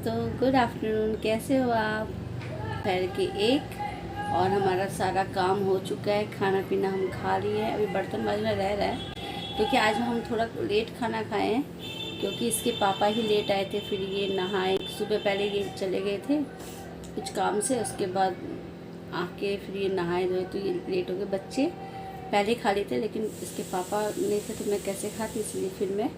दोस्तों, good afternoon. कैसे हो आप? दोपहर के 1 और हमारा सारा काम हो चुका है। खाना पीना हम खा लिए हैं, अभी बर्तन बाजना रह रहा है क्योंकि आज हम थोड़ा लेट खाना खाए हैं क्योंकि इसके पापा ही लेट आए थे। फिर ये नहाए, सुबह पहले ये चले गए थे कुछ काम से, उसके बाद आके फिर ये नहाए धोए तो ये लेट हो गए। बच्चे पहले खा लेते लेकिन इसके पापा नहीं थे तो मैं कैसे खाती, इसलिए फिर मैं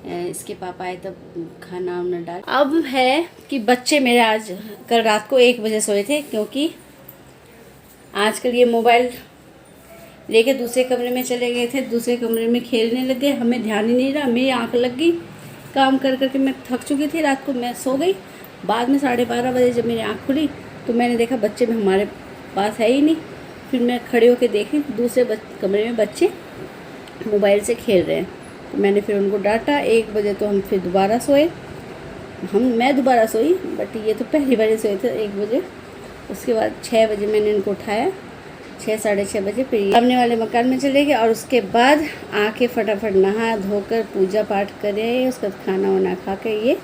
इसके पापा आए तब खाना उन्होंने डाल। अब है कि बच्चे मेरे आज कल रात को 1 बजे सोए थे क्योंकि आजकल ये मोबाइल लेके दूसरे कमरे में चले गए थे, दूसरे कमरे में खेलने लगे। हमें ध्यान ही नहीं रहा, मेरी आंख लग गई काम कर करके। मैं थक चुकी थी, रात को मैं सो गई। बाद में 12:30 बजे जब मेरी आंख खुली तो मैंने देखा बच्चे में हमारे पास है ही नहीं। फिर मैं खड़े होकर देखी दूसरे कमरे में बच्चे मोबाइल से खेल रहे हैं, तो मैंने फिर उनको डांटा। 1 बजे तो हम फिर दोबारा सोए। मैं दोबारा सोई, बट ये तो पहली बार सोए थे 1 बजे। उसके बाद 6 बजे मैंने इनको उठाया, 6 साढ़े 6 बजे। फिर सामने वाले मकान में चले गए और उसके बाद आके फटाफट नहा धोकर पूजा पाठ करे, उसके बाद खाना वाना खा के ये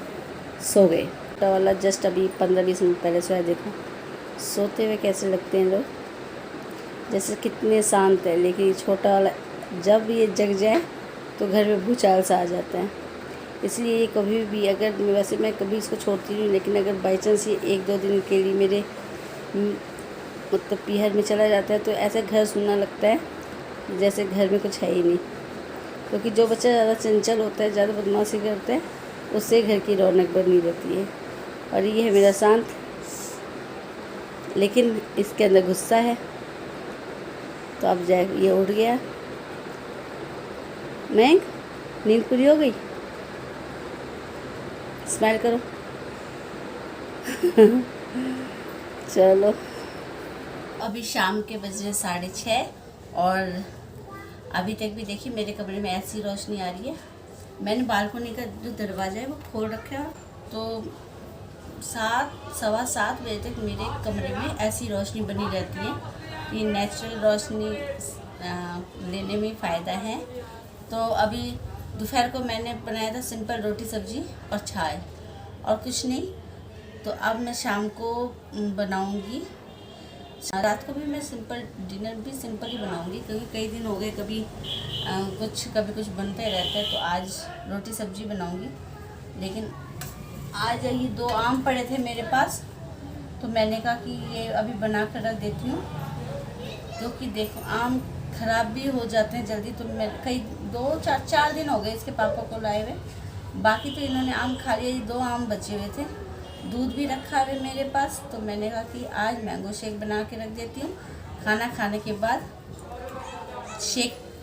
सो गए। छोटा वाला जस्ट अभी 15-20 मिनट पहले सोया। देखो सोते हुए कैसे लगते हैं लोग, जैसे कितने शांत है। लेकिन ये छोटा वाला जब ये जग जाए तो घर में भूचाल सा आ जाता है। इसलिए ये कभी भी, अगर वैसे मैं कभी इसको छोड़ती नहीं, लेकिन अगर बाई चांस ये 1-2 दिन के लिए मेरे मतलब पीहर में चला जाता है तो ऐसा घर सुनना लगता है जैसे घर में कुछ है ही नहीं। क्योंकि जो बच्चा ज़्यादा चंचल होता है, ज़्यादा बदमाशी करता है, उससे घर की रौनक बनी रहती है। और ये है मेरा शांत, लेकिन इसके अंदर गुस्सा है। तो अब जाए, ये उठ गया। मैं नींद पूरी हो गई, स्माइल करो। चलो, अभी शाम के बजे 6:30 और अभी तक भी देखिए मेरे कमरे में ऐसी रोशनी आ रही है। मैंने बालकनी का जो दरवाज़ा है वो खोल रखा है, तो 7-7:15 बजे तक मेरे कमरे में ऐसी रोशनी बनी रहती है। ये नेचुरल रोशनी लेने में फ़ायदा है। तो अभी दोपहर को मैंने बनाया था सिंपल रोटी सब्जी और चाय और कुछ नहीं। तो अब मैं शाम को बनाऊंगी, रात को भी मैं सिंपल डिनर भी सिंपल ही बनाऊंगी क्योंकि कई दिन हो गए कभी कुछ बनता ही रहता है। तो आज रोटी सब्जी बनाऊंगी। लेकिन आज ये 2 आम पड़े थे मेरे पास, तो मैंने कहा कि ये अभी बना कर रख देती हूँ क्योंकि देखो आम ख़राब भी हो जाते हैं जल्दी। तो मैं कई 4 दिन हो गए इसके पापा को लाए हुए, बाकी तो इन्होंने आम खा लिया। ये 2 आम बचे हुए थे, दूध भी रखा है मेरे पास। तो मैंने कहा कि आज मैंगो शेक बना के रख देती हूँ। खाना खाने के बाद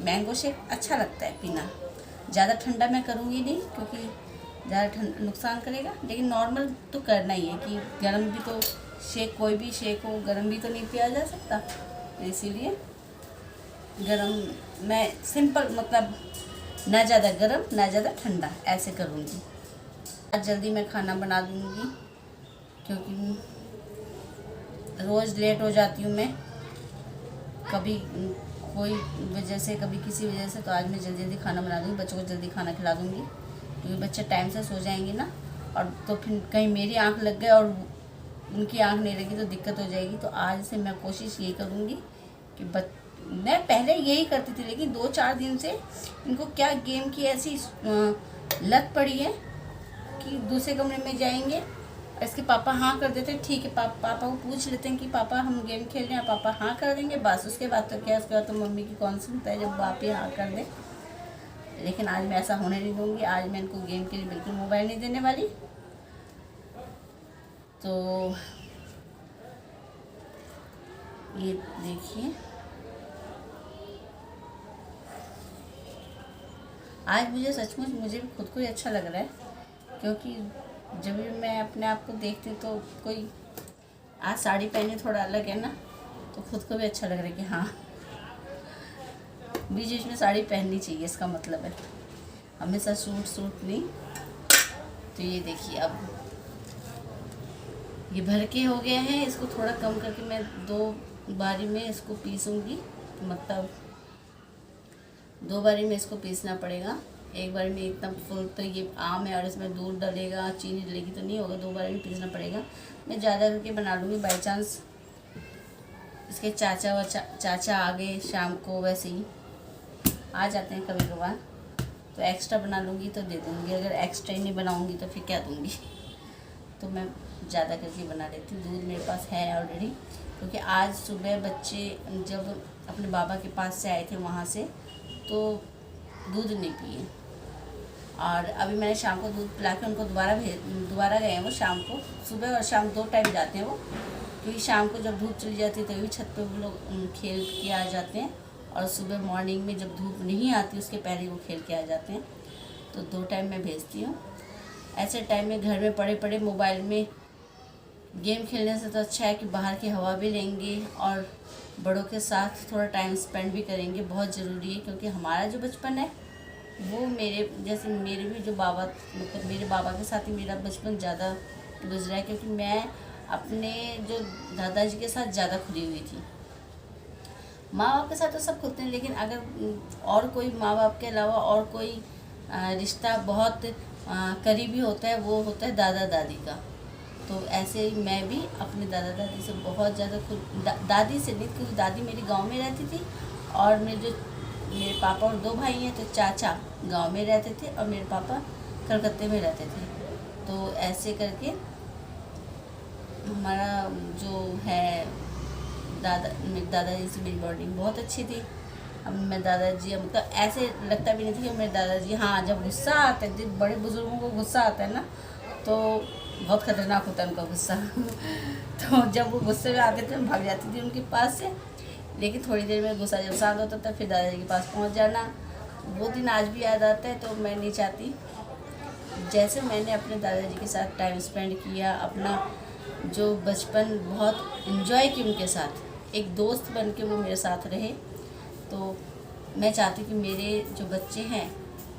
मैंगो शेक अच्छा लगता है पीना। ज़्यादा ठंडा मैं करूँगी नहीं क्योंकि ज़्यादा ठंडा नुकसान करेगा, लेकिन नॉर्मल तो करना ही है कि गर्म भी तो शेक, कोई भी शेक हो गर्म भी तो नहीं पिया जा सकता। इसीलिए गरम मैं सिंपल, मतलब ना ज़्यादा गरम ना ज़्यादा ठंडा, ऐसे करूँगी। आज जल्दी मैं खाना बना दूँगी क्योंकि रोज़ लेट हो जाती हूँ मैं, कभी कोई वजह से कभी किसी वजह से। तो आज मैं जल्दी जल्दी खाना बना दूँगी, बच्चों को जल्दी खाना खिला दूँगी क्योंकि बच्चे टाइम से सो जाएंगे ना। और तो फिर कहीं मेरी आँख लग गई और उनकी आँख नहीं लगी तो दिक्कत हो जाएगी। तो आज से मैं कोशिश यही करूँगी कि मैं पहले यही करती थी, लेकिन 2-4 दिन से इनको क्या गेम की ऐसी लत पड़ी है कि दूसरे कमरे में जाएंगे, इसके पापा हाँ कर देते, ठीक है पापा को पूछ लेते हैं कि पापा हम गेम खेल रहे हैं, पापा हाँ कर देंगे, बस उसके बाद तो क्या, उसके बाद तो मम्मी की कौन सुनता है जब बाप ही हाँ कर दे। लेकिन आज मैं ऐसा होने नहीं दूँगी। आज मैं इनको गेम के लिए बिल्कुल मोबाइल नहीं देने वाली। तो ये देखिए, आज मुझे सचमुच मुझे भी खुद को ही अच्छा लग रहा है क्योंकि जब भी मैं अपने आप को देखती हूँ तो कोई आज साड़ी पहने थोड़ा अलग है ना, तो खुद को भी अच्छा लग रहा है कि हाँ बीच बीच में साड़ी पहननी चाहिए। इसका मतलब है हमेशा सूट नहीं। तो ये देखिए अब ये भर के हो गया है, इसको थोड़ा कम करके मैं 2 बारी में इसको पीसूँगी, मतलब 2 बारी में इसको पीसना पड़ेगा। एक बार में इतना फुल तो ये आम है और इसमें दूध डलेगा, चीनी डलेगी तो नहीं होगा, 2 बार में पीसना पड़ेगा। मैं ज़्यादा करके बना लूँगी, बाई चांस इसके चाचा आ गए शाम को, वैसे ही आ जाते हैं कभी कभार, तो एक्स्ट्रा बना लूँगी तो दे दूँगी। अगर एक्स्ट्रा ही नहीं बनाऊँगी तो फिर क्या दूँगी। तो मैं ज़्यादा करके बना लेती हूँ। दूध मेरे पास है ऑलरेडी, क्योंकि आज सुबह बच्चे जब अपने बाबा के पास से आए थे वहाँ से, तो दूध नहीं पिए। और अभी मैंने शाम को दूध पिला के उनको दोबारा गए हैं वो शाम को, सुबह और शाम 2 टाइम जाते हैं वो, क्योंकि शाम को जब धूप चली जाती है तभी छत पे वो लोग खेल के आ जाते हैं, और सुबह मॉर्निंग में जब धूप नहीं आती उसके पहले वो खेल के आ जाते हैं। तो 2 टाइम मैं भेजती हूँ। ऐसे टाइम में घर में पड़े पड़े मोबाइल में गेम खेलने से तो अच्छा है कि बाहर की हवा भी लेंगे और बड़ों के साथ थोड़ा टाइम स्पेंड भी करेंगे, बहुत ज़रूरी है। क्योंकि हमारा जो बचपन है वो मेरे भी जो बाबा, मतलब मेरे बाबा के साथ ही मेरा बचपन ज़्यादा गुजरा है, क्योंकि मैं अपने जो दादाजी के साथ ज़्यादा खुली हुई थी। माँ बाप के साथ तो सब खुलते हैं, लेकिन अगर और कोई माँ बाप के अलावा और कोई रिश्ता बहुत करीबी होता है, वो होता है दादा दादी का। तो ऐसे ही मैं भी अपने दादा दादी से बहुत ज़्यादा दादी से नहीं, क्योंकि दादी मेरी गांव में रहती थी, और मेरे पापा और 2 भाई हैं, तो चाचा गांव में रहते थे और मेरे पापा कलकत्ते में रहते थे। तो ऐसे करके हमारा जो है मेरे दादाजी से मेरी बॉन्डिंग बहुत अच्छी थी। अब मैं दादाजी, मतलब ऐसे लगता भी नहीं था कि मेरे दादाजी, हाँ जब गुस्सा आता है, जब बड़े बुजुर्गों को गुस्सा आता है ना, तो बहुत ख़तरनाक होता है उनका गुस्सा। तो जब वो गुस्से में आते थे मैं भाग जाती थी उनके पास से, लेकिन थोड़ी देर में गुस्सा जब शांत होता था फिर दादाजी के पास पहुंच जाना। वो दिन आज भी याद आता है। तो मैं नहीं चाहती, जैसे मैंने अपने दादाजी के साथ टाइम स्पेंड किया, अपना जो बचपन बहुत इन्जॉय की उनके साथ, एक दोस्त बन के वो मेरे साथ रहे, तो मैं चाहती कि मेरे जो बच्चे हैं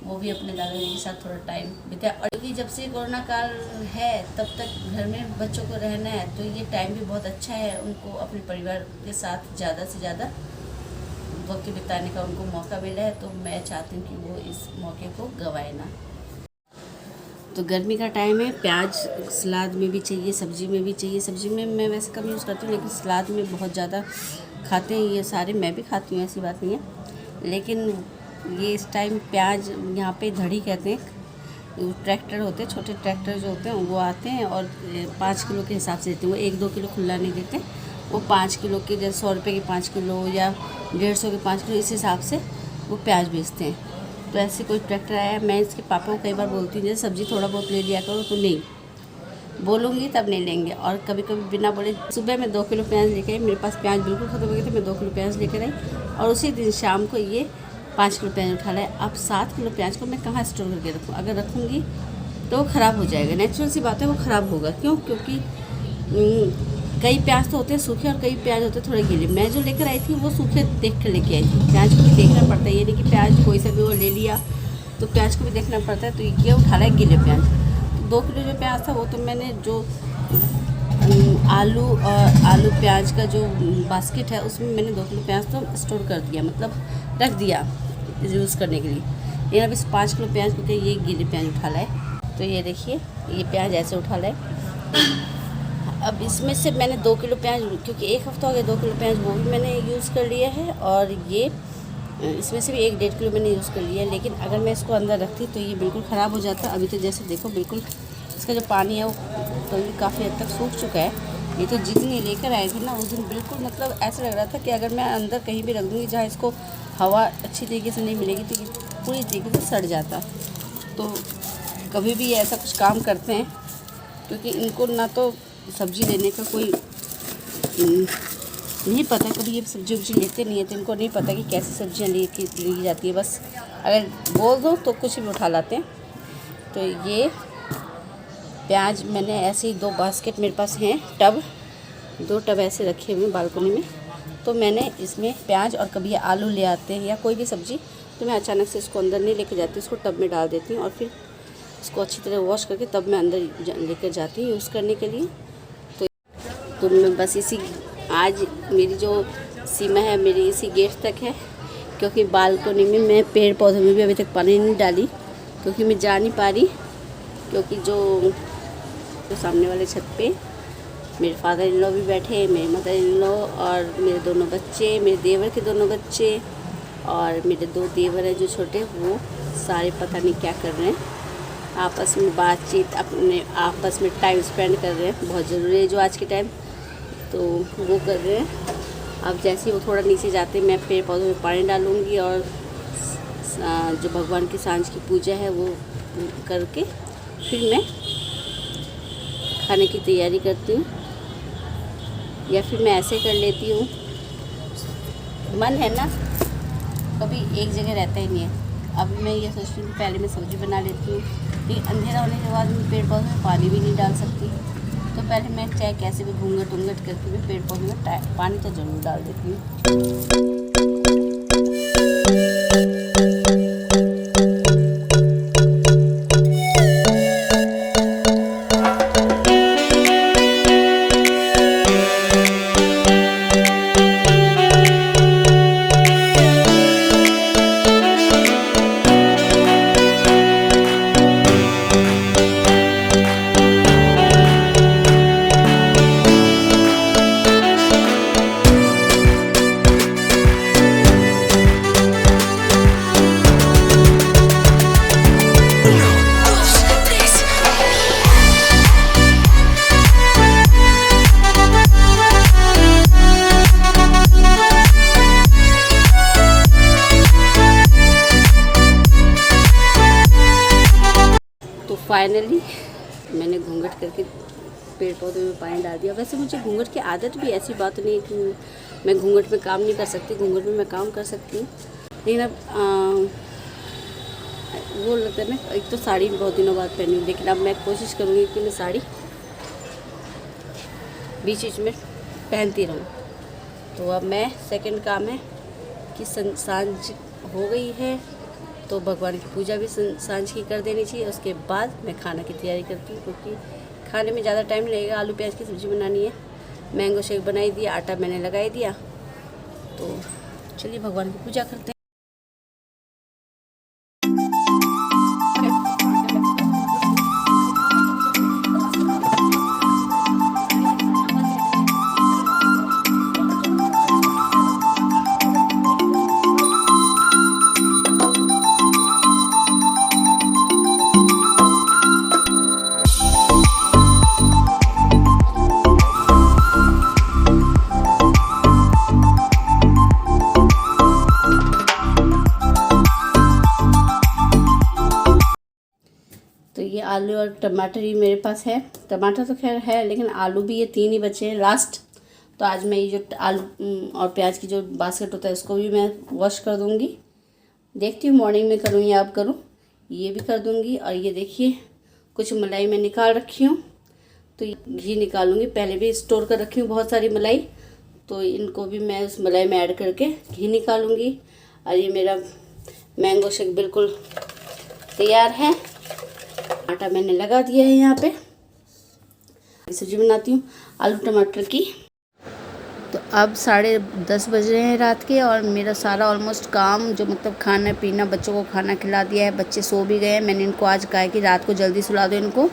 वो भी अपने दादाजी के साथ थोड़ा टाइम बिताए। और क्योंकि जब से कोरोना काल है तब तक घर में बच्चों को रहना है, तो ये टाइम भी बहुत अच्छा है उनको अपने परिवार के साथ ज़्यादा से ज़्यादा वक्त बिताने का उनको मौका मिला है। तो मैं चाहती हूँ कि वो इस मौके को गंवाए ना। तो गर्मी का टाइम है, प्याज सलाद में भी चाहिए, सब्ज़ी में भी चाहिए। सब्ज़ी में मैं वैसे कम यूज़ करती हूँ, लेकिन सलाद में बहुत ज़्यादा खाते हैं ये सारे, मैं भी खाती हूँ, ऐसी बात नहीं है। लेकिन ये इस टाइम प्याज, यहाँ पे धड़ी कहते हैं, ट्रैक्टर होते हैं, छोटे ट्रैक्टर जो होते हैं वो आते हैं और 5 किलो के हिसाब से देते हैं। वो 1-2 किलो खुला नहीं देते, वो 5 किलो के, जैसे 100 रुपये के 5 किलो या 150 के 5 किलो, इस हिसाब से वो प्याज बेचते हैं। तो ऐसे कोई ट्रैक्टर आया, मैं इसके पापा को कई बार बोलती हूँ जैसे सब्ज़ी थोड़ा बहुत ले लिया करो, तो नहीं बोलूँगी तब नहीं लेंगे। और कभी कभी बिना बोले, सुबह मैं 2 किलो प्याज लेकर आई, मेरे पास प्याज बिल्कुल ख़त्म हो गए थे, मैं 2 किलो प्याज लेकर आई, और उसी दिन शाम को ये 5 किलो प्याज उठा लाए। अब 7 किलो प्याज को मैं कहाँ स्टोर करके रखूँ? अगर रखूँगी तो वो ख़राब हो जाएगा, नेचुरल सी बात है, वो ख़राब होगा। क्यों? क्योंकि कई प्याज तो होते हैं सूखे और कई प्याज होते हैं थोड़े गीले। मैं जो लेकर आई थी वो सूखे देख कर लेके आई थी। प्याज को भी देखना पड़ता है, ये नहीं कि प्याज कोई सा भी वो ले लिया, तो प्याज को भी देखना पड़ता है। तो ये उठा रहा है गीले प्याज। तो 2 किलो जो प्याज था वो तो मैंने जो आलू प्याज का जो बास्केट है उसमें मैंने 2 किलो प्याज तो स्टोर कर दिया, मतलब रख दिया यूज़ करने के लिए। लेकिन अब इस 5 किलो प्याज को ये गीले प्याज उठा लाए। तो ये देखिए, ये प्याज ऐसे उठा लाए। अब इसमें से मैंने 2 किलो प्याज, क्योंकि 1 हफ्ता हो गया, 2 किलो प्याज वो भी मैंने यूज़ कर लिया है, और ये इसमें से भी 1-1.5 किलो मैंने यूज़ कर लिया है। लेकिन अगर मैं इसको अंदर रखती तो ये बिल्कुल ख़राब हो जाता। अभी तो जैसे देखो बिल्कुल इसका जो पानी है वो तो काफ़ी हद तक सूख चुका है। ये तो जितनी लेकर आए थे ना उस दिन, बिल्कुल मतलब ऐसा लग रहा था कि अगर मैं अंदर कहीं भी रख दूँगी जहाँ इसको हवा अच्छी तरीके से नहीं मिलेगी तो ये पूरी तरीके से सड़ जाता। तो कभी भी ऐसा कुछ काम करते हैं, क्योंकि इनको ना तो सब्ज़ी लेने का कोई नहीं पता, कभी ये सब्जी वब्जी लेते नहीं है, तो इनको नहीं पता कि कैसी सब्जियाँ ली जाती है। बस अगर बोल दो तो कुछ भी उठा लाते हैं। तो ये प्याज मैंने ऐसे ही 2 बास्केट मेरे पास हैं, 2 टब ऐसे रखे हुए हैं बालकनी में। तो मैंने इसमें प्याज, और कभी आलू ले आते हैं या कोई भी सब्ज़ी, तो मैं अचानक से इसको अंदर नहीं लेके जाती, इसको टब में डाल देती हूँ और फिर इसको अच्छी तरह वॉश करके तब मैं अंदर लेकर जाती हूँ यूज़ करने के लिए। तो मैं बस इसी, आज मेरी जो सीमा है मेरी इसी गेट तक है, क्योंकि बालकनी में मैं पेड़ पौधों में भी अभी तक पानी नहीं डाली, क्योंकि मैं जा नहीं पा रही, क्योंकि जो सामने वाले छत पे मेरे फादर इन लॉ भी बैठे, मेरे मदर इन लॉ और मेरे दोनों बच्चे, मेरे देवर के दोनों बच्चे और मेरे 2 देवर हैं जो छोटे, वो सारे पता नहीं क्या कर रहे हैं, आपस में बातचीत, अपने आपस में टाइम स्पेंड कर रहे हैं, बहुत ज़रूरी है जो आज के टाइम, तो वो कर रहे हैं। अब जैसे ही वो थोड़ा नीचे जाते मैं पेड़ पौधों में पानी डालूँगी और जो भगवान की सांझ की पूजा है वो करके फिर मैं खाने की तैयारी करती हूँ, या फिर मैं ऐसे कर लेती हूँ, मन है ना कभी एक जगह रहता ही नहीं है। अब मैं ये सोचती हूँ पहले मैं सब्ज़ी बना लेती हूँ, लेकिन अंधेरा होने के बाद मैं पेड़ पौधों में पानी भी नहीं डाल सकती, तो पहले मैं चाहे कैसे भी घूंघट उंगट करके मैं पेड़ पौधों में पानी तो ज़रूर डाल देती हूँ। फाइनली मैंने घूंघट करके पेड़ पौधों में पानी डाल दिया। वैसे मुझे घूंघट की आदत भी, ऐसी बात नहीं है कि मैं घूंघट में काम नहीं कर सकती, घूंघट में मैं काम कर सकती हूँ, लेकिन अब वो लगता है ना, एक तो साड़ी बहुत दिनों बाद पहनी हूँ, लेकिन अब मैं कोशिश करूँगी कि मैं साड़ी बीच बीच में पहनती रहूँ। तो अब मैं सेकंड काम है कि सांझ हो गई है तो भगवान की पूजा भी सांझ की कर देनी चाहिए, उसके बाद मैं खाना की तैयारी करती हूँ, क्योंकि खाने में ज़्यादा टाइम लगेगा। आलू प्याज की सब्ज़ी बनानी है, मैंगो शेक बनाई दिया, आटा मैंने लगाई दिया, तो चलिए भगवान की पूजा करते हैं। तो ये आलू और टमाटर ही मेरे पास है, टमाटर तो खैर है, लेकिन आलू भी ये 3 ही बचे हैं लास्ट। तो आज मैं ये जो आलू और प्याज की जो बास्केट होता है उसको भी मैं वॉश कर दूँगी। देखती हूँ मॉर्निंग में करूँ या अब करूँ, ये भी कर दूँगी। और ये देखिए कुछ मलाई मैं निकाल रखी हूँ, तो घी निकालूँगी। पहले भी स्टोर कर रखी हूँ बहुत सारी मलाई, तो इनको भी मैं उस मलाई में ऐड करके घी निकालूँगी। और ये मेरा मैंगो शेक बिल्कुल तैयार है, आटा मैंने लगा दिया है। यहाँ पे सब्जी बनाती हूँ आलू टमाटर की। तो अब 10:30 बज रहे हैं रात के, और मेरा सारा ऑलमोस्ट काम जो मतलब खाना पीना, बच्चों को खाना खिला दिया है, बच्चे सो भी गए हैं। मैंने इनको आज कहा है कि रात को जल्दी सुला दो इनको,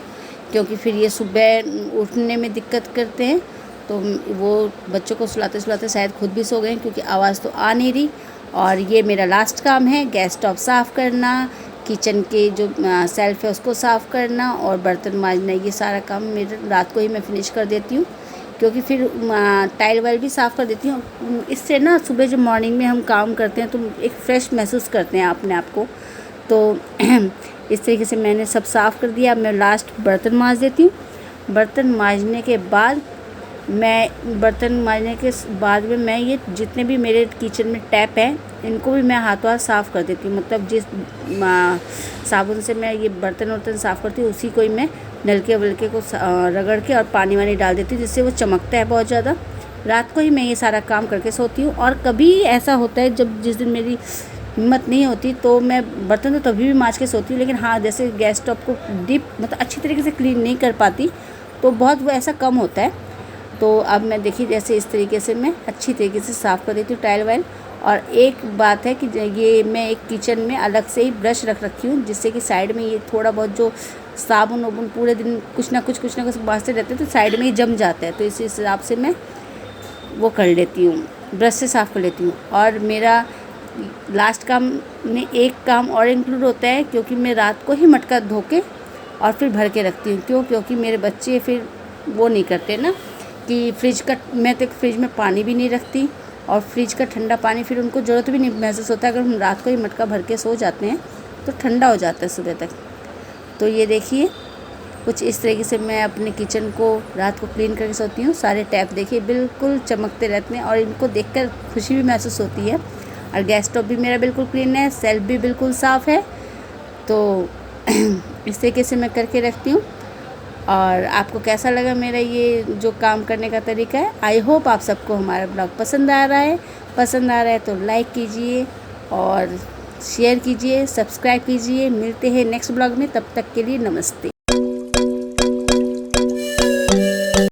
क्योंकि फिर ये सुबह उठने में दिक्कत करते हैं। तो वो बच्चों को सुलाते सुलाते शायद खुद भी सो गए हैं, क्योंकि आवाज़ तो आ नहीं रही। और ये मेरा लास्ट काम है, गैस स्टोव साफ़ करना, किचन के जो सेल्फ है उसको साफ़ करना और बर्तन मांजना। ये सारा काम मेरे रात को ही मैं फिनिश कर देती हूँ, क्योंकि फिर टाइल वाइल भी साफ़ कर देती हूँ। इससे ना सुबह जब मॉर्निंग में हम काम करते हैं तो एक फ़्रेश महसूस करते हैं अपने आप को। तो इस तरीके से मैंने सब साफ़ कर दिया। अब मैं लास्ट बर्तन मांज देती हूँ। बर्तन मांजने के बाद मैं ये जितने भी मेरे किचन में टैप हैं इनको भी मैं हाथों हाथ साफ़ कर देती हूँ। मतलब जिस साबुन से मैं ये बर्तन साफ़ करती हूँ उसी को ही मैं नलके वलके को रगड़ के और पानी वानी डाल देती हूँ, जिससे वो चमकता है बहुत ज़्यादा। रात को ही मैं ये सारा काम करके सोती हूँ। और कभी ऐसा होता है जिस दिन मेरी हिम्मत नहीं होती तो मैं बर्तन तो तभी भी मांज के सोती हूँ, लेकिन हाँ जैसे गैस स्टोव को डीप मतलब अच्छी तरीके से क्लीन नहीं कर पाती तो बहुत वो ऐसा कम होता है। तो अब मैं देखिए जैसे इस तरीके से मैं अच्छी तरीके से साफ़ कर देती हूँ टाइल वाइल। और एक बात है कि ये मैं एक किचन में अलग से ही ब्रश रख रखी हूँ, जिससे कि साइड में ये थोड़ा बहुत जो साबुन वाबुन पूरे दिन कुछ ना कुछ मारते रहते हैं तो साइड में ही जम जाता है, तो इस हिसाब से मैं वो कर लेती हूँ, ब्रश से साफ़ कर लेती हूँ। और मेरा लास्ट काम में एक काम और इंक्लूड होता है, क्योंकि मैं रात को ही मटका धो के और फिर भर के रखती हूँ। क्योंकि मेरे बच्चे फिर वो नहीं करते ना कि मैं तो फ्रिज में पानी भी नहीं रखती, और फ्रिज का ठंडा पानी फिर उनको ज़रूरत भी नहीं महसूस होता। अगर हम रात को ही मटका भर के सो जाते हैं तो ठंडा हो जाता है सुबह तक। तो ये देखिए कुछ इस तरीके से मैं अपने किचन को रात को क्लीन करके सोती हूँ। सारे टैप देखिए बिल्कुल चमकते रहते हैं और इनको देखकर खुशी भी महसूस होती है। और गैस स्टोव भी मेरा बिल्कुल क्लीन है, सेल्फ भी बिल्कुल साफ़ है। तो इस तरीके से मैं करके रखती हूँ। और आपको कैसा लगा मेरा ये जो काम करने का तरीका है? आई होप आप सबको हमारा ब्लॉग पसंद आ रहा है तो लाइक कीजिए और शेयर कीजिए, सब्सक्राइब कीजिए। मिलते हैं नेक्स्ट ब्लॉग में, तब तक के लिए नमस्ते।